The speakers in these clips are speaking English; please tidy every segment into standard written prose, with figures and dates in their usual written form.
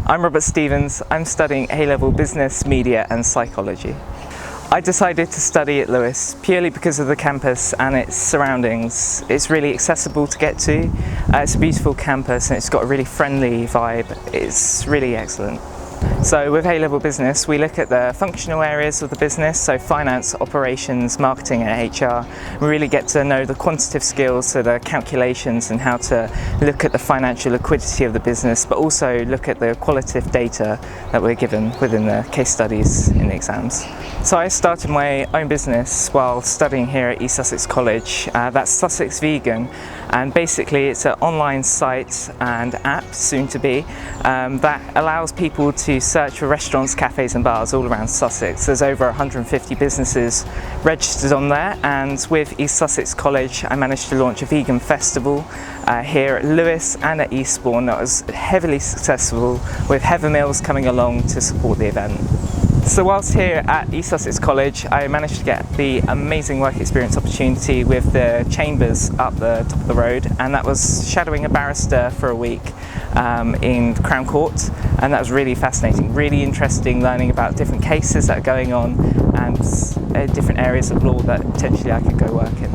I'm Robert Stevens. I'm studying A-level Business, Media and Psychology. I decided to study at Lewes purely because of the campus and its surroundings. It's really accessible to get to. It's a beautiful campus and it's got a really friendly vibe. It's really excellent. So with A-level Business, we look at the functional areas of the business, so finance, operations, marketing and HR. We really get to know the quantitative skills, so the calculations and how to look at the financial liquidity of the business, but also look at the qualitative data that we're given within the case studies in the exams. So I started my own business while studying here at East Sussex College. That's Sussex Vegan, and basically it's an online site and app, soon to be, that allows people to search for restaurants, cafes and bars all around Sussex. There's over 150 businesses registered on there, and with East Sussex College I managed to launch a vegan festival here at Lewes and at Eastbourne that was heavily successful, with Heather Mills coming along to support the event. So whilst here at East Sussex College, I managed to get the amazing work experience opportunity with the chambers up the top of the road, and that was shadowing a barrister for a week in Crown Court, and that was really fascinating, really interesting, learning about different cases that are going on and different areas of law that potentially I could go work in.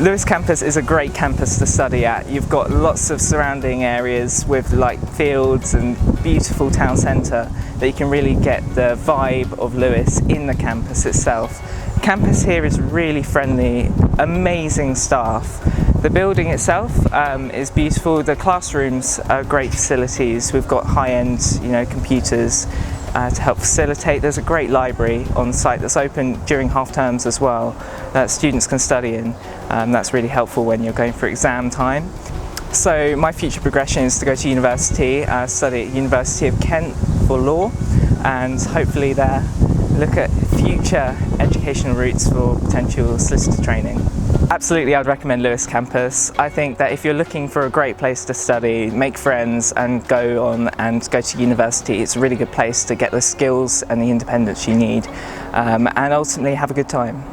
Lewes campus is a great campus to study at. You've got lots of surrounding areas with like fields and beautiful town centre that you can really get the vibe of Lewes in the campus itself. Campus here is really friendly, amazing staff. The building itself is beautiful. The classrooms are great facilities. We've got high-end, computers to help facilitate. There's a great library on site that's open during half terms as well that students can study in. That's really helpful when you're going for exam time. So my future progression is to go to university, study at University of Kent for law, and hopefully there look at future educational routes for potential solicitor training. Absolutely, I'd recommend Lewes campus. I think that if you're looking for a great place to study, make friends and go to university, it's a really good place to get the skills and the independence you need, and ultimately have a good time.